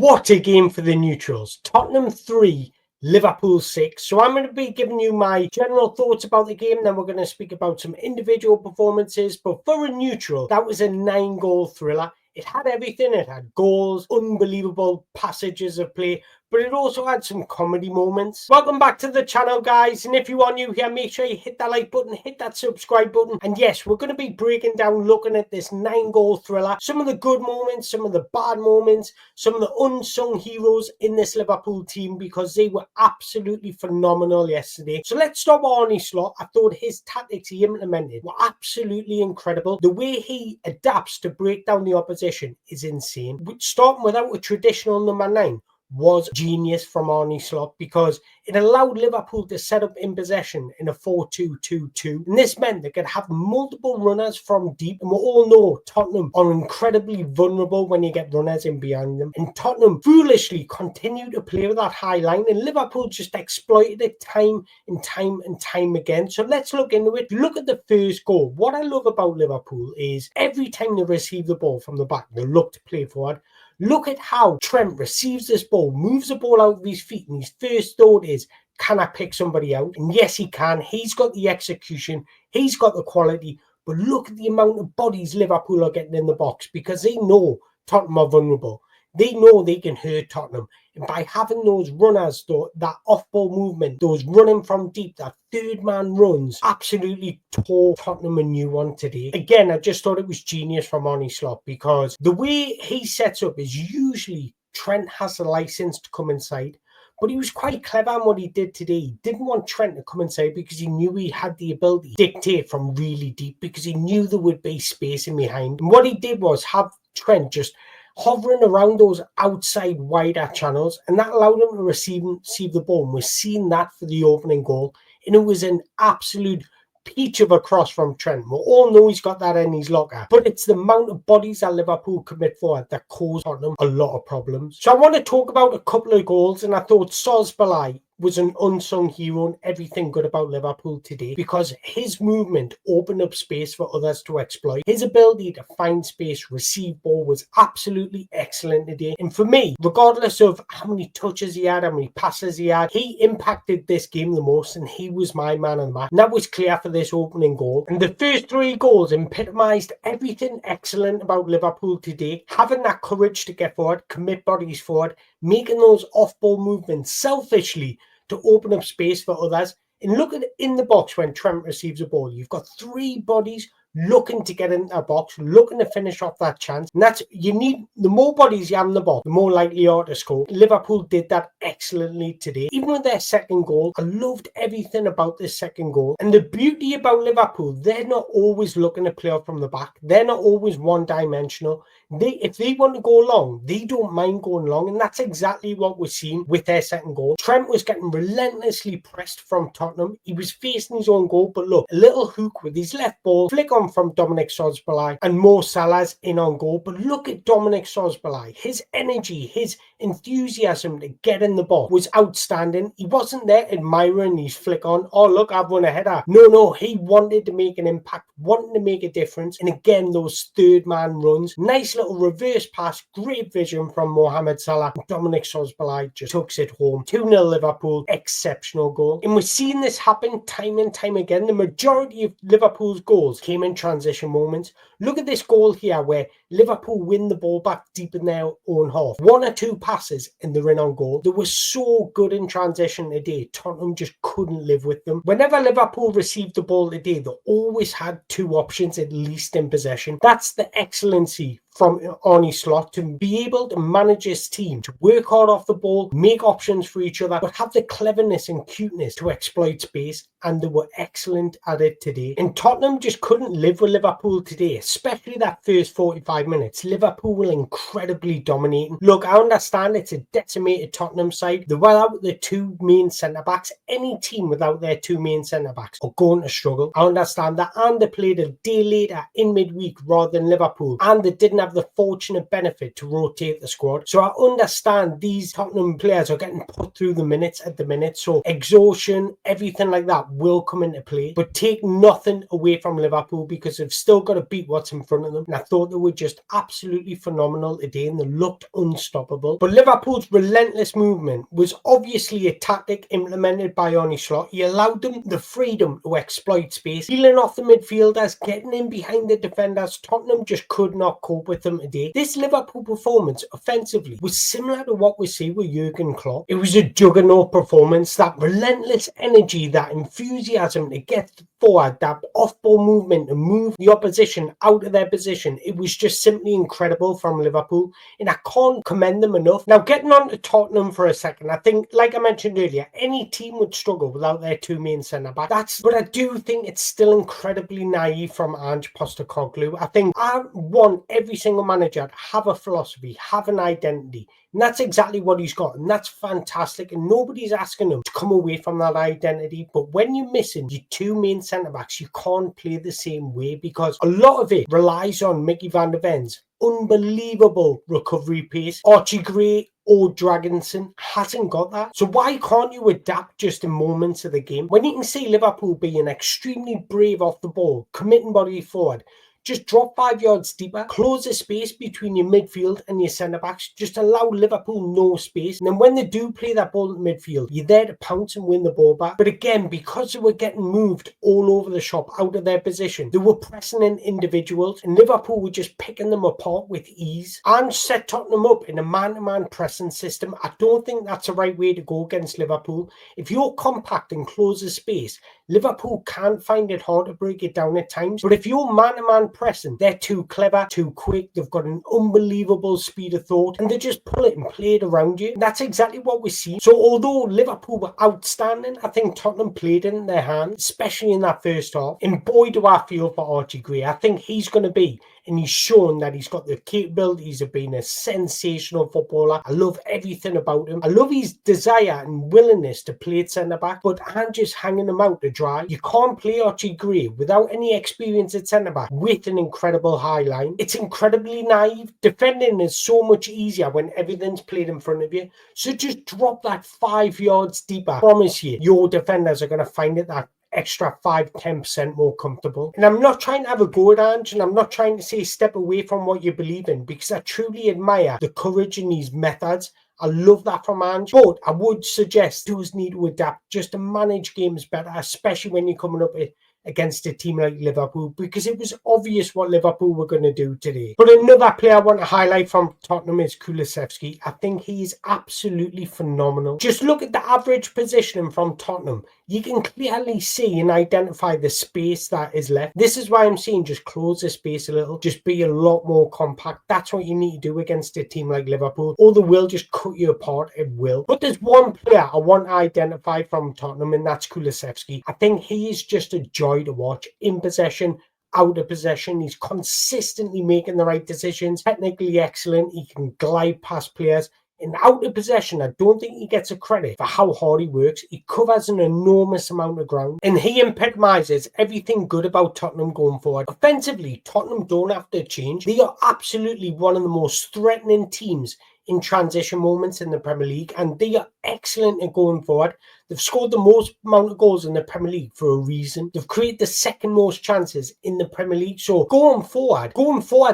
What a game for the neutrals. Tottenham 3, Liverpool 6. So I'm going to be giving you my general thoughts about the game. Then we're going to speak about some individual performances. But for a neutral, that was a 9-goal thriller. It had everything. It had goals, unbelievable passages of play, but it also had some comedy moments. Welcome back to the channel, guys. And if you are new here, make sure you hit that like button, hit that subscribe button. And yes, we're going to be breaking down, looking at this 9-goal thriller. Some of the good moments, some of the bad moments, some of the unsung heroes in this Liverpool team, because they were absolutely phenomenal yesterday. So let's start with Arne Slot. I thought his tactics he implemented were absolutely incredible. The way he adapts to break down the opposition is insane. Starting without a traditional number 9 was genius from Arne Slot, because it allowed Liverpool to set up in possession in a 4-2-2-2, and this meant they could have multiple runners from deep. And we all know Tottenham are incredibly vulnerable when you get runners in behind them, and Tottenham foolishly continued to play with that high line, and Liverpool just exploited it time and time again. So let's look into it. Look at the first goal. What I love about Liverpool is every time they receive the ball from the back, they look to play forward. Look at how Trent receives this ball, moves the ball out of his feet, and his first thought is, can I pick somebody out? And yes, he can. He's got the execution. He's got the quality. But look at the amount of bodies Liverpool are getting in the box, because they know Tottenham are vulnerable. They know they can hurt Tottenham. And by having those runners, that off-ball movement, those running from deep, that third-man runs, absolutely tore Tottenham a new one today. Again, I just thought it was genius from Arne Slot, because the way he sets up is usually Trent has the license to come inside. But he was quite clever in what he did today. He didn't want Trent to come inside because he knew he had the ability to dictate from really deep, because he knew there would be space in behind. And what he did was have Trent just hovering around those outside wider channels, and that allowed him to receive the ball. And we're seeing that for the opening goal, and it was an absolute peach of a cross from Trent. We all know he's got that in his locker, but it's the amount of bodies that Liverpool commit forward that cause Tottenham a lot of problems. So I want to talk about a couple of goals, and I thought serge was an unsung hero and everything good about Liverpool today, because his movement opened up space for others to exploit. His ability to find space, receive ball, was absolutely excellent today. And for me, regardless of how many touches he had, how many passes he had, he impacted this game the most, and he was my man of the match. And that was clear for this opening goal. And the first 3 goals epitomised everything excellent about Liverpool today. Having that courage to get forward, commit bodies forward, making those off-ball movements selfishly to open up space for others. And look at it in the box when Trent receives a ball. You've got 3 bodies looking to get into that box, looking to finish off that chance. And that's, you need, the more bodies you have in the box, the more likely you are to score. Liverpool did that excellently today. Even with their second goal, I loved everything about this second goal. And the beauty about Liverpool, they're not always looking to play off from the back. They're not always one-dimensional. If they want to go long, they don't mind going long, and that's exactly what we're seeing with their second goal. Trent was getting relentlessly pressed from Tottenham. He was facing his own goal, but look, a little hook with his left ball, flick on from Dominic Szoboszlai, and Mo Salah's in on goal. But look at Dominic Szoboszlai. His energy, his enthusiasm to get in the box was outstanding. He wasn't there admiring his flick on, oh look, I've won a header. No, he wanted to make an impact, wanted to make a difference. And again, those third-man runs, nice little reverse pass, great vision from Mohamed Salah. Dominic Szoboszlai just tucks it home. 2-0 Liverpool, exceptional goal. And we're seeing this happen time and time again. The majority of Liverpool's goals came in transition moments. Look at this goal here where Liverpool win the ball back deep in their own half. 1 or 2 passes and they're in on goal. They were so good in transition today. Tottenham just couldn't live with them. Whenever Liverpool received the ball today, they always had 2 options at least in possession. That's the excellency from Arne Slot, to be able to manage his team, to work hard off the ball, make options for each other, but have the cleverness and cuteness to exploit space, and they were excellent at it today. And Tottenham just couldn't live with Liverpool today, especially that first 45 minutes. Liverpool were incredibly dominating. Look, I understand it's a decimated Tottenham side. They're without the 2 main centre-backs. Any team without their 2 main centre-backs are going to struggle. I understand that, and they played a day later in midweek rather than Liverpool, and they didn't didn't have the fortunate benefit to rotate the squad. So I understand these Tottenham players are getting put through the minutes at the minute, so exhaustion, everything like that will come into play. But take nothing away from Liverpool, because they've still got to beat what's in front of them. And I thought they were just absolutely phenomenal today, and they looked unstoppable. But Liverpool's relentless movement was obviously a tactic implemented by Arne Slot. He allowed them the freedom to exploit space, peeling off the midfielders, getting in behind the defenders. Tottenham just could not cope with them today. This Liverpool performance offensively was similar to what we see with Jurgen Klopp. It was a juggernaut performance, that relentless energy, that enthusiasm to get forward, that off-ball movement to move the opposition out of their position. It was just simply incredible from Liverpool, and I can't commend them enough. Now, getting on to Tottenham for a second, I think, like I mentioned earlier, any team would struggle without their two main centre-backs. But I do think it's still incredibly naive from Ange Postecoglou. I think I want every single manager to have a philosophy, have an identity. And that's exactly what he's got, and that's fantastic, and nobody's asking him to come away from that identity. But when you're missing your two main centre-backs, you can't play the same way, because a lot of it relies on Mickey van der Ven's unbelievable recovery pace. Archie Gray or Dragonson hasn't got that. So why can't you adapt just in moments of the game? When you can see Liverpool being extremely brave off the ball, committing body forward, just drop 5 yards deeper, close the space between your midfield and your centre-backs, just allow Liverpool no space. And then when they do play that ball in midfield, you're there to pounce and win the ball back. But again, because they were getting moved all over the shop out of their position, they were pressing in individuals, and Liverpool were just picking them apart with ease. And set Tottenham up in a man-to-man pressing system. I don't think that's the right way to go against Liverpool. If you're compact and close the space, Liverpool can't find it hard to break it down at times. But if you're man-to-man pressing, they're too clever, too quick, they've got an unbelievable speed of thought, and they just pull it and play it around you. And that's exactly what we see. So although Liverpool were outstanding, I think Tottenham played it in their hands, especially in that first half. And boy, do I feel for Archie Gray. I think he's going to be, and he's shown that he's got the capabilities of being a sensational footballer. I love everything about him. I love his desire and willingness to play at centre-back, but I'm just hanging him out to dry. You can't play Archie Gray without any experience at centre-back with an incredible high line. It's incredibly naive. Defending is so much easier when everything's played in front of you. So just drop that 5 yards deeper. I promise you, your defenders are going to find it that extra 5-10% more comfortable. And I'm not trying to have a go at Ange, and I'm not trying to say step away from what you believe in, because I truly admire the courage in these methods. I love that from Ange, but I would suggest does need to adapt just to manage games better, especially when you're coming up against a team like Liverpool, because it was obvious what Liverpool were going to do today. But another player I want to highlight from Tottenham is Kulusevski. I think he is absolutely phenomenal. Just look at the average positioning from Tottenham. You can clearly see and identify the space that is left. This is why I'm saying just close the space a little, just be a lot more compact. That's what you need to do against a team like Liverpool, or they will just cut you apart. It will. But there's one player I want to identify from Tottenham, and that's Kulusevski. I think he is just a joy to watch. In possession, out of possession, he's consistently making the right decisions, technically excellent. He can glide past players. And out of possession, I don't think he gets a credit for how hard he works. He covers an enormous amount of ground, and he epitomises everything good about Tottenham going forward. Offensively, Tottenham don't have to change. They are absolutely one of the most threatening teams in transition moments in the Premier League, and they are excellent at going forward. They've scored the most amount of goals in the Premier League for a reason. They've created the second most chances in the Premier League. So going forward,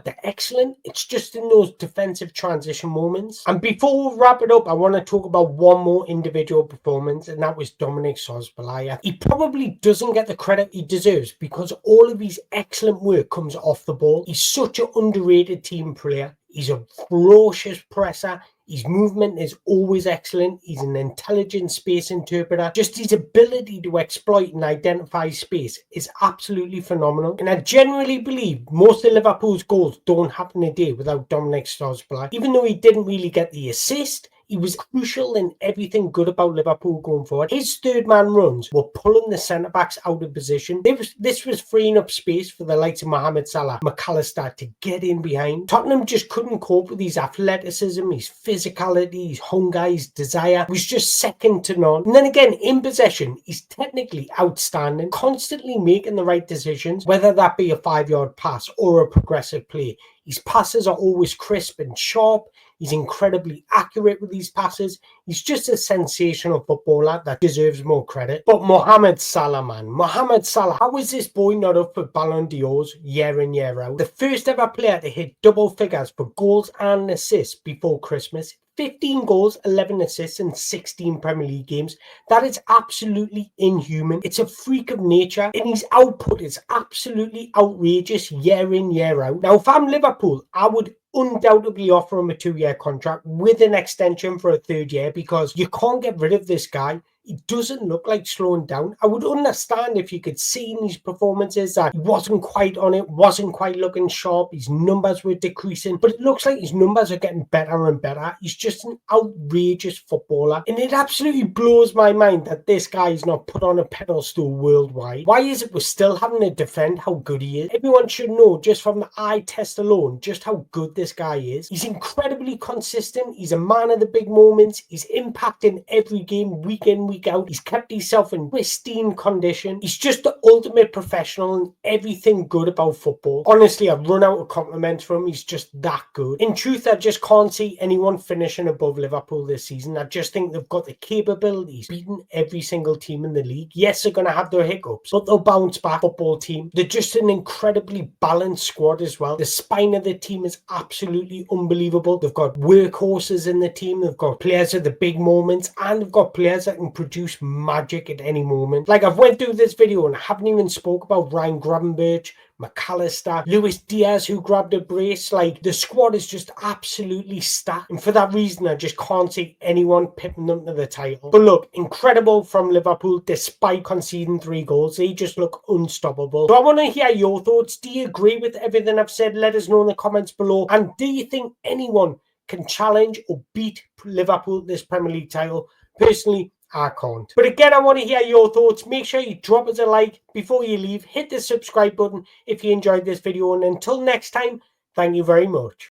they're excellent. It's just in those defensive transition moments. And before we wrap it up, I want to talk about one more individual performance, and that was Dominic Szoboszlai. He probably doesn't get the credit he deserves because all of his excellent work comes off the ball. He's such an underrated team player. He's a ferocious presser. His movement is always excellent. He's an intelligent space interpreter. Just his ability to exploit and identify space is absolutely phenomenal. And I genuinely believe most of Liverpool's goals don't happen today without Dominic Szoboszlai. Even though he didn't really get the assist, he was crucial in everything good about Liverpool going forward. His third-man runs were pulling the centre-backs out of position. This was freeing up space for the likes of Mohamed Salah, McAllister to get in behind. Tottenham just couldn't cope with his athleticism, his physicality, his hunger, his desire. He was just second to none. And then again, in possession, he's technically outstanding, constantly making the right decisions, whether that be a 5-yard pass or a progressive play. His passes are always crisp and sharp. He's incredibly accurate with these passes. He's just a sensational footballer that deserves more credit. But Mohamed Salah, man. Mohamed Salah, how is this boy not up for Ballon d'Ors year in, year out? The first ever player to hit double figures for goals and assists before Christmas. 15 goals, 11 assists in 16 Premier League games. That is absolutely inhuman. It's a freak of nature, and his output is absolutely outrageous year in, year out. Now, if I'm Liverpool, I would undoubtedly offer him a 2-year contract with an extension for a 3rd year, because you can't get rid of this guy. He doesn't look like slowing down. I would understand if you could see in his performances that he wasn't quite on it, wasn't quite looking sharp, his numbers were decreasing, but it looks like his numbers are getting better and better. He's just an outrageous footballer, and it absolutely blows my mind that this guy is not put on a pedestal worldwide. Why is it we're still having to defend how good he is? Everyone should know, just from the eye test alone, just how good this guy is. He's incredibly consistent. He's a man of the big moments. He's impacting every game, week in, week out. He's kept himself in pristine condition. He's just the ultimate professional and everything good about football. Honestly, I've run out of compliments for him. He's just that good. In truth, I just can't see anyone finishing above Liverpool this season. I just think they've got the capabilities, beating every single team in the league. Yes, they're going to have their hiccups, but they'll bounce back. Football team. They're just an incredibly balanced squad as well. The spine of the team is absolutely unbelievable. They've got workhorses in the team. They've got players of the big moments, and they've got players that can produce magic at any moment. Like, I've went through this video and I haven't even spoke about Ryan Gravenberch, McAllister, Luis Diaz, who grabbed a brace. Like, the squad is just absolutely stacked, and for that reason I just can't see anyone pipping them to the title. But look, incredible from Liverpool. Despite conceding 3 goals, they just look unstoppable. So I want to hear your thoughts. Do you agree with everything I've said? Let us know in the comments below. And do you think anyone can challenge or beat Liverpool this Premier League title? Personally, I can't. But again, I want to hear your thoughts. Make sure you drop us a like before you leave. Hit the subscribe button if you enjoyed this video. And until next time, thank you very much.